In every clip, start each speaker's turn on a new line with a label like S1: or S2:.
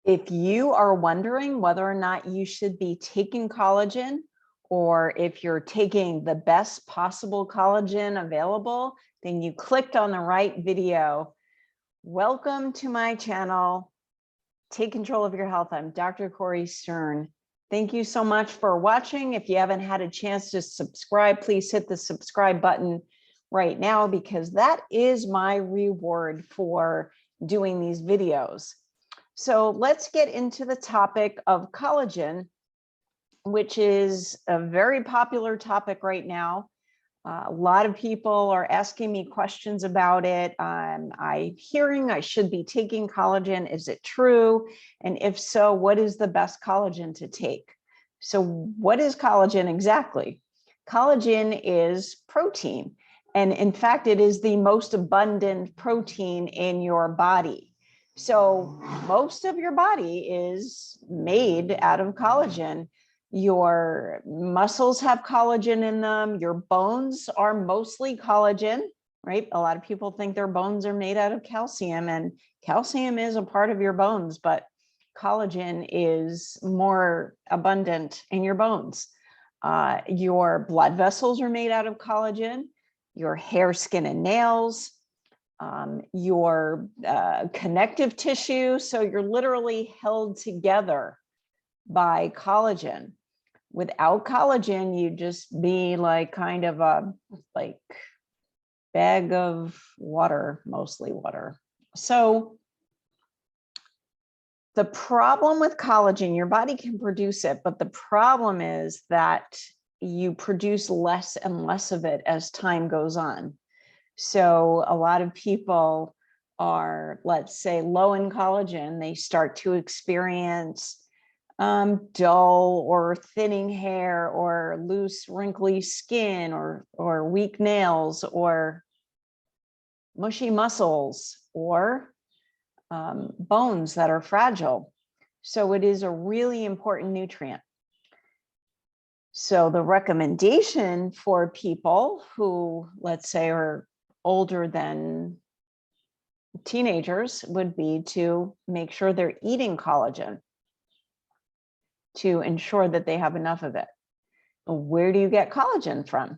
S1: If you are wondering whether or not you should be taking collagen, or if you're taking the best possible collagen available, then you clicked on the right video. Welcome to my channel, Take Control of Your Health. I'm Dr. Cori Stern. Thank you so much for watching. If you haven't had a chance to subscribe, please hit the subscribe button right now, because that is my reward for doing these videos. So let's get into the topic of collagen, which is a very popular topic right now. A lot of people are asking me questions about it. I'm hearing I should be taking collagen. Is it true? And if so, what is the best collagen to take? So what is collagen exactly? Collagen is protein. And in fact, it is the most abundant protein in your body. So most of your body is made out of collagen. Your muscles have collagen in them. Your bones are mostly collagen, right? A lot of people think their bones are made out of calcium, and calcium is a part of your bones, but collagen is more abundant in your bones. Your blood vessels are made out of collagen. Your hair, skin, and nails, your connective tissue. So you're literally held together by collagen. Without collagen, you'd just be like kind of a bag of water, mostly water. So the problem with collagen, your body can produce it, but the problem is that you produce less and less of it as time goes on. So a lot of people are, let's say, low in collagen. They start to experience dull or thinning hair, or loose, wrinkly skin, or weak nails, or mushy muscles, or bones that are fragile. So it is a really important nutrient. So the recommendation for people who, let's say, are older than teenagers would be to make sure they're eating collagen to ensure that they have enough of it. Where do you get collagen from?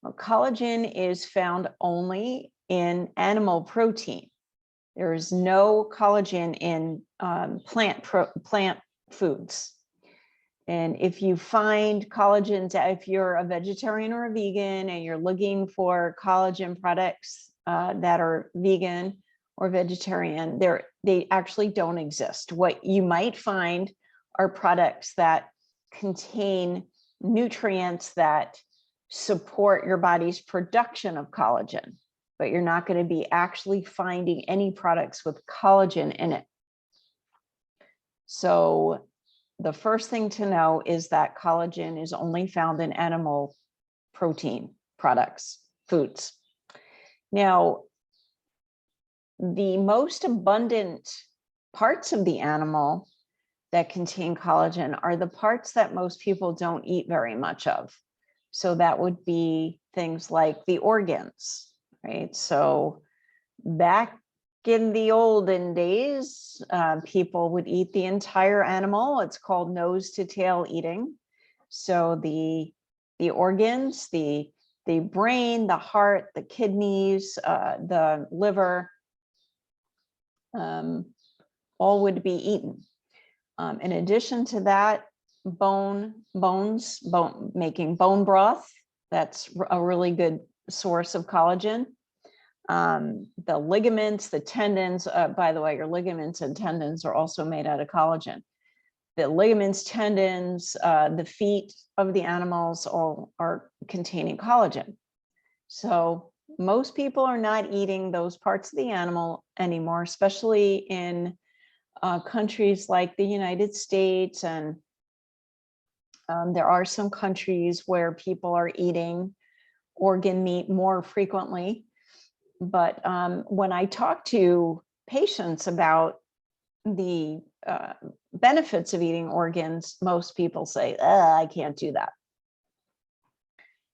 S1: Well, collagen is found only in animal protein. There is no collagen in plant foods. And if you find collagen, if you're a vegetarian or a vegan and you're looking for collagen products that are vegan or vegetarian, they actually don't exist. What you might find are products that contain nutrients that support your body's production of collagen, but you're not going to be actually finding any products with collagen in it. So the first thing to know is that collagen is only found in animal protein products, foods. Now, the most abundant parts of the animal that contain collagen are the parts that most people don't eat very much of. So that would be things like the organs, right? So back in the olden days, people would eat the entire animal. It's called nose to tail eating. So the organs, the brain, the heart, the kidneys, the liver, all would be eaten. In addition to that, making bone broth, that's a really good source of collagen. The ligaments, the tendons, by the way, your ligaments and tendons are also made out of collagen. The ligaments, tendons, the feet of the animals all are containing collagen. So most people are not eating those parts of the animal anymore, especially in countries like the United States, and there are some countries where people are eating organ meat more frequently. But when I talk to patients about the benefits of eating organs, most people say, I can't do that.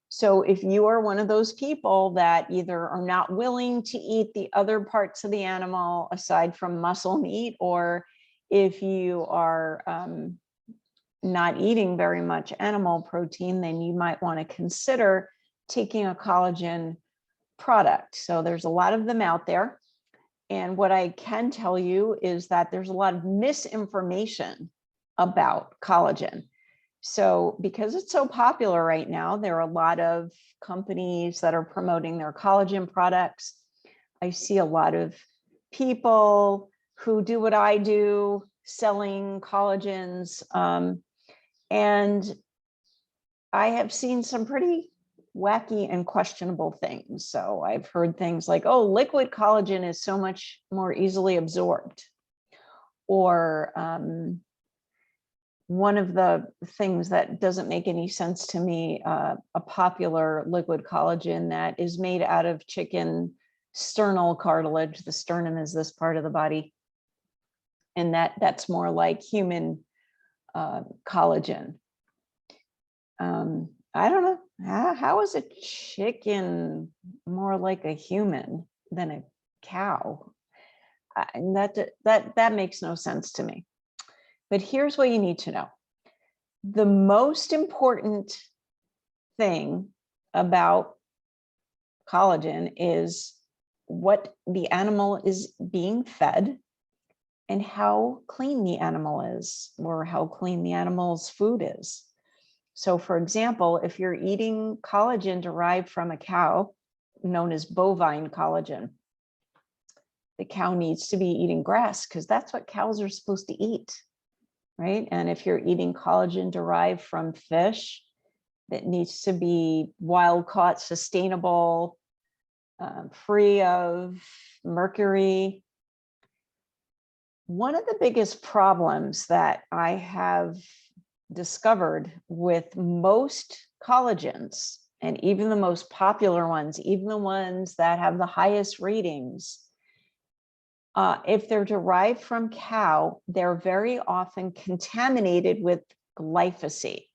S1: So if you are one of those people that either are not willing to eat the other parts of the animal aside from muscle meat, or If you are not eating very much animal protein, then you might want to consider taking a collagen product. So there's a lot of them out there. And what I can tell you is that there's a lot of misinformation about collagen. So because it's so popular right now, there are a lot of companies that are promoting their collagen products. I see a lot of people who do what I do, selling collagens. And I have seen some pretty wacky and questionable things. So I've heard things like, oh, liquid collagen is so much more easily absorbed. Or one of the things that doesn't make any sense to me, a popular liquid collagen that is made out of chicken sternal cartilage. The sternum is this part of the body. And that's more like human collagen. I don't know. How is a chicken more like a human than a cow? And that makes no sense to me. But here's what you need to know. The most important thing about collagen is what the animal is being fed and how clean the animal is, or how clean the animal's food is. So for example, if you're eating collagen derived from a cow, known as bovine collagen, the cow needs to be eating grass because that's what cows are supposed to eat, right? And if you're eating collagen derived from fish, that needs to be wild caught, sustainable, free of mercury. One of the biggest problems that I have discovered with most collagens, and even the most popular ones, even the ones that have the highest ratings, if they're derived from cow, they're very often contaminated with glyphosate.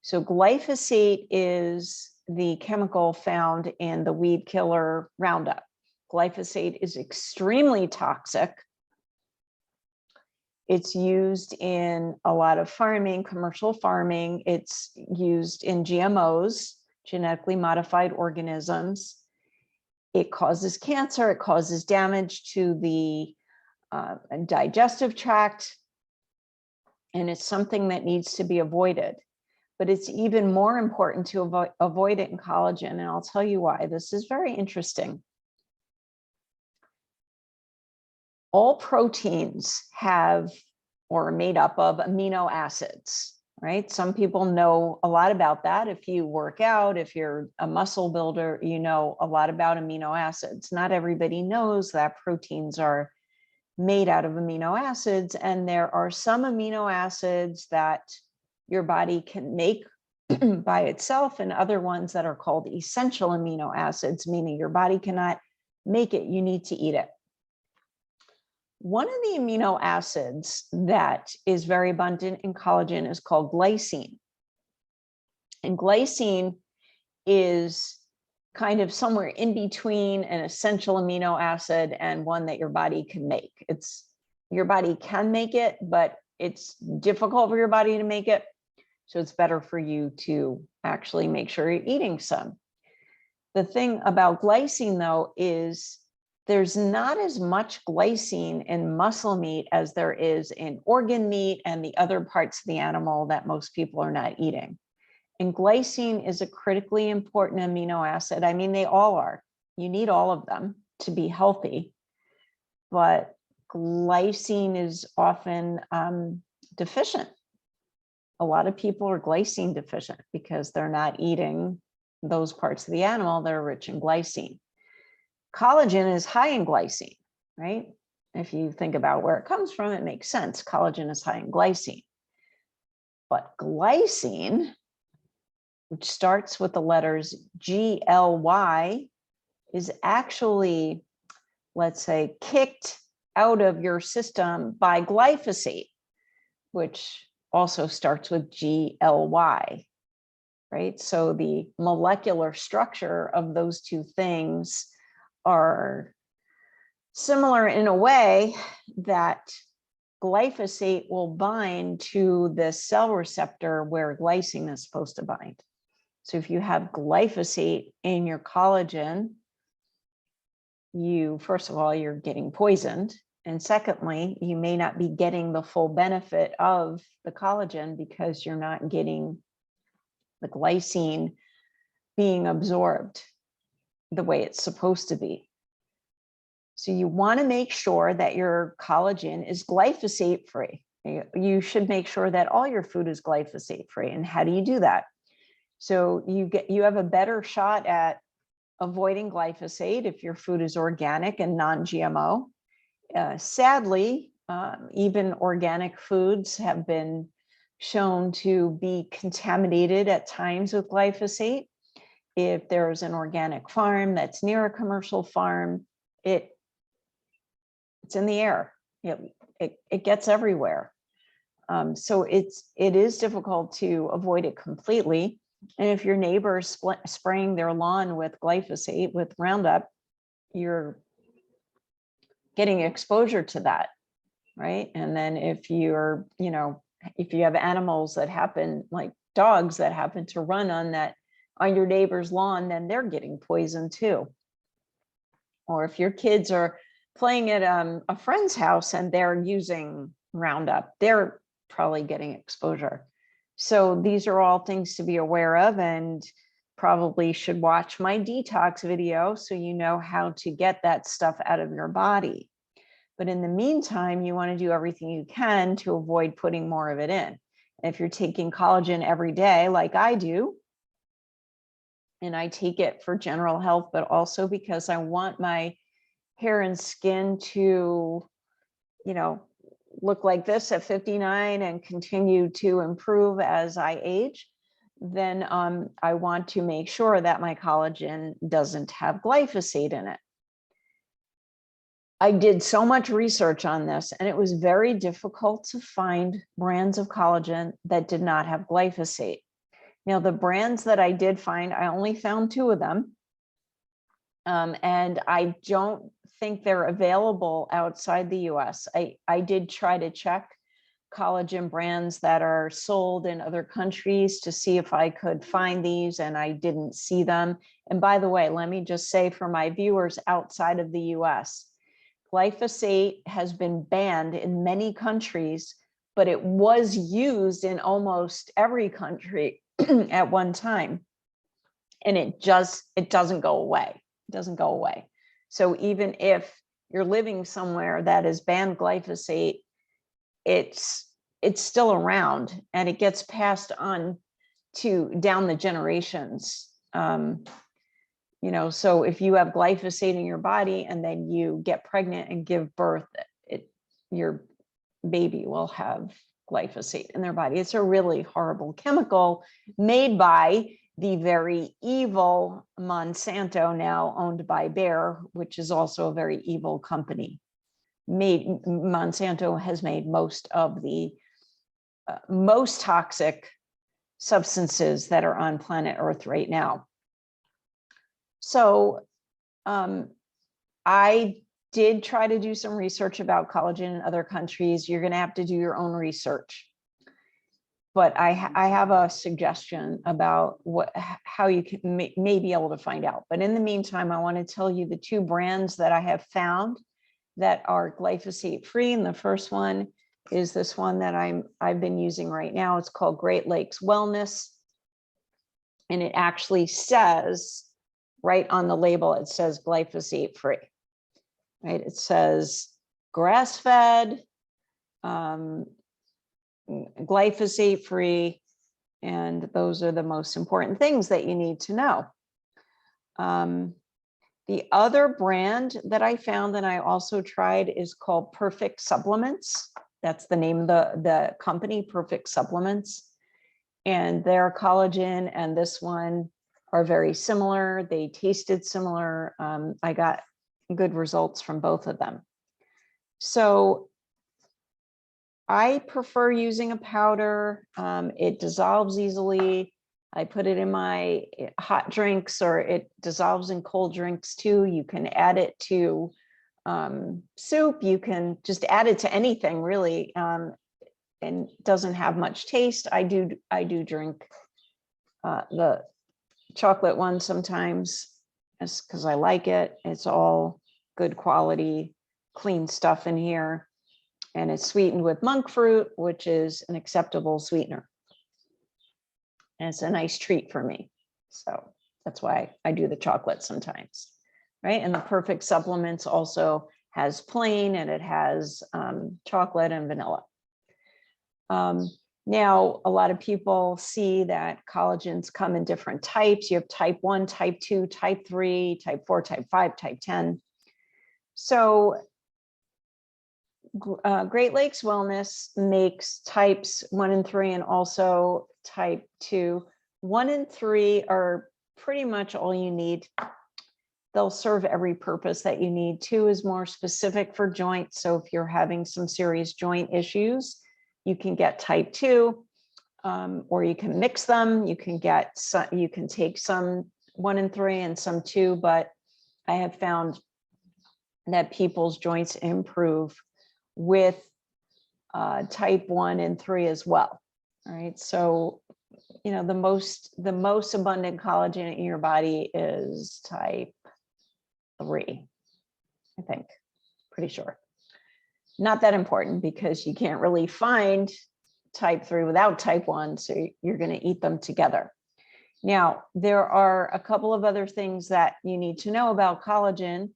S1: So glyphosate is the chemical found in the weed killer Roundup. Glyphosate is extremely toxic. It's used in a lot of farming, commercial farming. It's used in GMOs, genetically modified organisms. It causes cancer. It causes damage to the digestive tract. And it's something that needs to be avoided. But it's even more important to avoid it in collagen. And I'll tell you why. This is very interesting. All proteins have or are made up of amino acids, right? Some people know a lot about that. If you work out, if you're a muscle builder, you know a lot about amino acids. Not everybody knows that proteins are made out of amino acids, and there are some amino acids that your body can make by itself, and other ones that are called essential amino acids, meaning your body cannot make it, you need to eat it. One of the amino acids that is very abundant in collagen is called glycine. And glycine is kind of somewhere in between an essential amino acid and one that your body can make. Your body can make it, but it's difficult for your body to make it. So it's better for you to actually make sure you're eating some. The thing about glycine, though, is there's not as much glycine in muscle meat as there is in organ meat and the other parts of the animal that most people are not eating. And glycine is a critically important amino acid. I mean, they all are. You need all of them to be healthy. But glycine is often deficient. A lot of people are glycine deficient because they're not eating those parts of the animal that are rich in glycine. Collagen is high in glycine, right? If you think about where it comes from, it makes sense. Collagen is high in glycine. But glycine, which starts with the letters GLY, is actually, let's say, kicked out of your system by glyphosate, which also starts with GLY, right? So the molecular structure of those two things are similar in a way that glyphosate will bind to the cell receptor where glycine is supposed to bind. So if you have glyphosate in your collagen, first of all, you're getting poisoned. And secondly, you may not be getting the full benefit of the collagen because you're not getting the glycine being absorbed the way it's supposed to be. So you want to make sure that your collagen is glyphosate free. You should make sure that all your food is glyphosate free. And how do you do that? So you have a better shot at avoiding glyphosate if your food is organic and non-GMO. Sadly, even organic foods have been shown to be contaminated at times with glyphosate. If there's an organic farm that's near a commercial farm, it's in the air. It gets everywhere. So it is difficult to avoid it completely. And if your neighbor's spraying their lawn with glyphosate, with Roundup, you're getting exposure to that, right? And then if you're, if you have animals that happen, like dogs that happen to run on your neighbor's lawn, then they're getting poisoned too. Or if your kids are playing at a friend's house and they're using Roundup, they're probably getting exposure. So these are all things to be aware of, and probably should watch my detox video so you know how to get that stuff out of your body. But in the meantime, you want to do everything you can to avoid putting more of it in. If you're taking collagen every day, like I do, and I take it for general health, but also because I want my hair and skin to, look like this at 59 and continue to improve as I age, then I want to make sure that my collagen doesn't have glyphosate in it. I did so much research on this, and it was very difficult to find brands of collagen that did not have glyphosate. Now, the brands that I did find, I only found 2 of them. And I don't think they're available outside the US. I did try to check collagen brands that are sold in other countries to see if I could find these, and I didn't see them. And by the way, let me just say for my viewers outside of the US, glyphosate has been banned in many countries, but it was used in almost every country at one time. And it doesn't go away. It doesn't go away. So even if you're living somewhere that is banned glyphosate, it's still around, and it gets passed on down the generations. So if you have glyphosate in your body and then you get pregnant and give birth, your baby will have glyphosate in their body. It's a really horrible chemical made by the very evil Monsanto, now owned by Bayer, which is also a very evil company. Monsanto has made most of the most toxic substances that are on planet Earth right now. So I did try to do some research about collagen in other countries. You're going to have to do your own research. But I have a suggestion about how you can may be able to find out. But in the meantime, I want to tell you the 2 brands that I have found that are glyphosate free. And the first one is this one that I've been using right now. It's called Great Lakes Wellness. And it actually says right on the label, it says glyphosate free, right? It says grass-fed, glyphosate free, and those are the most important things that you need to know. The other brand that I found and I also tried is called Perfect Supplements. That's the name of the company, Perfect Supplements. And their collagen and this one are very similar. They tasted similar. I got good results from both of them. So I prefer using a powder. It dissolves easily. I put it in my hot drinks, or it dissolves in cold drinks too. You can add it to soup. You can just add it to anything really, and doesn't have much taste. I do drink the chocolate one sometimes, just because I like it. It's all good quality, clean stuff in here. And it's sweetened with monk fruit, which is an acceptable sweetener. And it's a nice treat for me. So that's why I do the chocolate sometimes, right? And the Perfect Supplements also has plain, and it has chocolate and vanilla. Now, a lot of people see that collagens come in different types. You have type 1, type 2, type 3, type 4, type 5, type 10. So Great Lakes Wellness makes types 1 and 3 and also type 2. 1 and 3 are pretty much all you need. They'll serve every purpose that you need. 2 is more specific for joints. So if you're having some serious joint issues, you can get type 2, or you can mix them. You can take some 1 and 3 and some 2, but I have found that people's joints improve with type 1 and 3 as well. All right. So, you know, the most abundant collagen in your body is type 3, I think, pretty sure. Not that important because you can't really find type 3 without type 1. So you're going to eat them together. Now, there are a couple of other things that you need to know about collagen.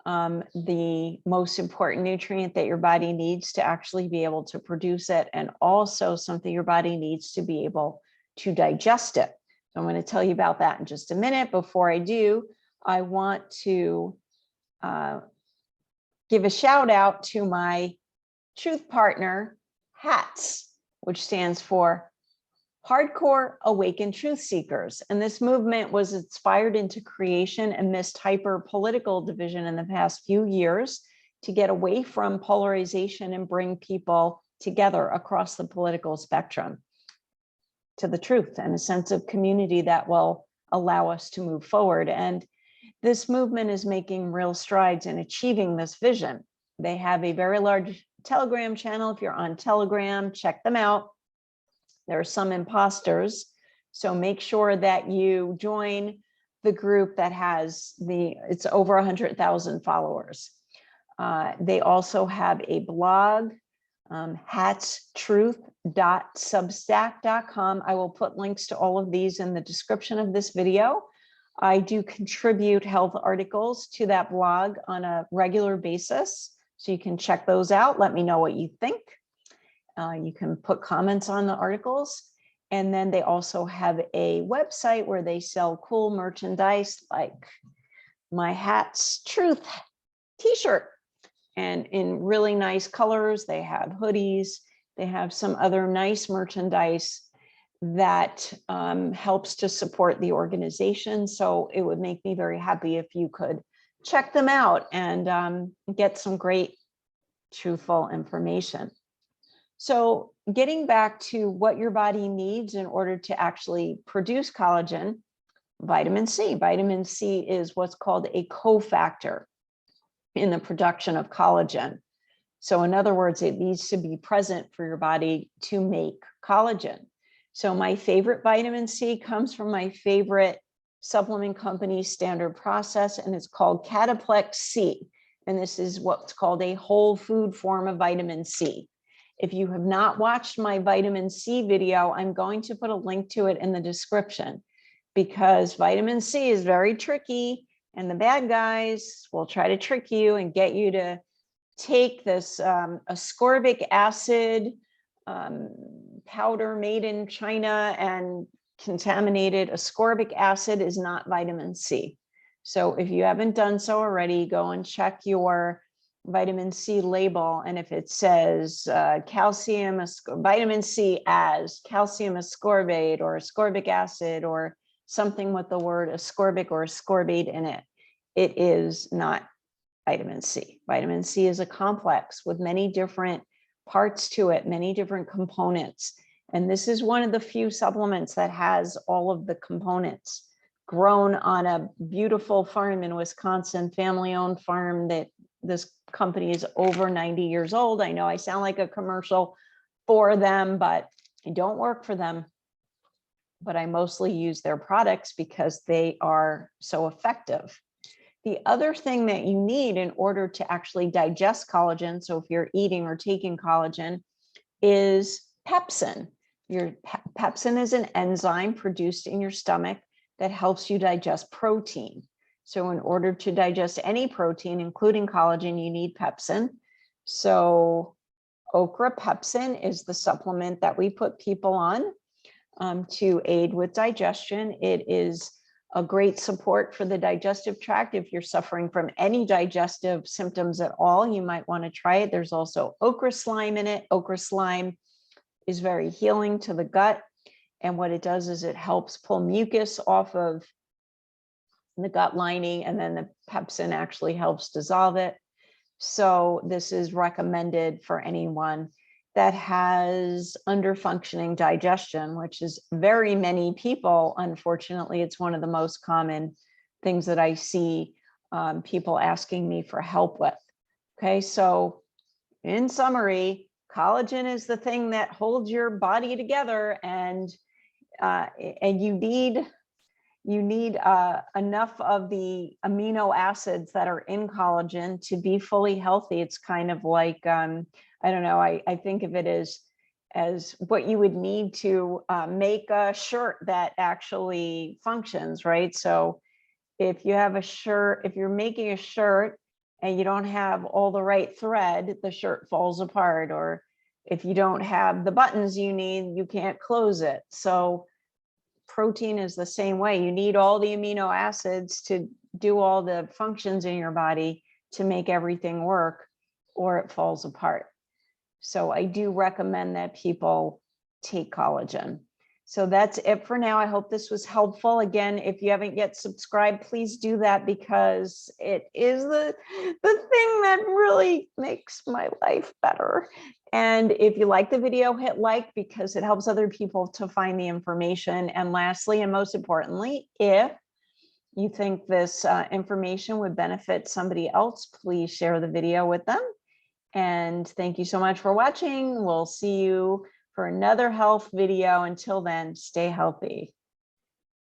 S1: The most important nutrient that your body needs to actually be able to produce it, and also something your body needs to be able to digest it. So I'm going to tell you about that in just a minute. Before I do, I want to give a shout out to my truth partner, HATS, which stands for Hardcore Awakened Truth Seekers. And this movement was inspired into creation amidst hyper-political division in the past few years to get away from polarization and bring people together across the political spectrum to the truth and a sense of community that will allow us to move forward. And this movement is making real strides in achieving this vision. They have a very large Telegram channel. If you're on Telegram, check them out. There are some imposters, so make sure that you join the group that has it's over 100,000 followers. They also have a blog, hatstruth.substack.com. I will put links to all of these in the description of this video. I do contribute health articles to that blog on a regular basis, so you can check those out. Let me know what you think. You can put comments on the articles. And then they also have a website where they sell cool merchandise like my Hats Truth t-shirt, and in really nice colors. They have hoodies. They have some other nice merchandise that helps to support the organization. So it would make me very happy if you could check them out and get some great truthful information. So getting back to what your body needs in order to actually produce collagen, vitamin C. Vitamin C is what's called a cofactor in the production of collagen. So in other words, it needs to be present for your body to make collagen. So my favorite vitamin C comes from my favorite supplement company, Standard Process, and it's called Cataplex C. And this is what's called a whole food form of vitamin C. If you have not watched my vitamin C video, I'm going to put a link to it in the description, because vitamin C is very tricky, and the bad guys will try to trick you and get you to take this ascorbic acid powder made in China, and contaminated ascorbic acid is not vitamin C. So if you haven't done so already, go and check your vitamin C label, and if it says vitamin C as calcium ascorbate or ascorbic acid or something with the word ascorbic or ascorbate in it, it is not vitamin C. Vitamin C is a complex with many different parts to it, many different components. And this is one of the few supplements that has all of the components, grown on a beautiful farm in Wisconsin, family-owned farm that this company is over 90 years old. I know I sound like a commercial for them, but I don't work for them. But I mostly use their products because they are so effective. The other thing that you need in order to actually digest collagen, so if you're eating or taking collagen, is pepsin. Pepsin is an enzyme produced in your stomach that helps you digest protein. So in order to digest any protein, including collagen, you need pepsin. So okra pepsin is the supplement that we put people on to aid with digestion. It is a great support for the digestive tract. If you're suffering from any digestive symptoms at all, you might want to try it. There's also okra slime in it. Okra slime is very healing to the gut. And what it does is it helps pull mucus off of the gut lining, and then the pepsin actually helps dissolve it. So this is recommended for anyone that has underfunctioning digestion, which is very many people. Unfortunately, it's one of the most common things that I see people asking me for help with. Okay, so in summary, collagen is the thing that holds your body together, and you need enough of the amino acids that are in collagen to be fully healthy. It's kind of like, I don't know, I think of it as what you would need to make a shirt that actually functions, right? So if you have a shirt, if you're making a shirt and you don't have all the right thread, the shirt falls apart. Or if you don't have the buttons you need, you can't close it. So protein is the same way. You need all the amino acids to do all the functions in your body to make everything work, or it falls apart. So I do recommend that people take collagen. So that's it for now. I hope this was helpful. Again, if you haven't yet subscribed, please do that, because it is the thing that really makes my life better. And if you like the video, hit like, because it helps other people to find the information. And lastly, and most importantly, if you think this information would benefit somebody else, please share the video with them. And thank you so much for watching. We'll see you for another health video. Until then, stay healthy.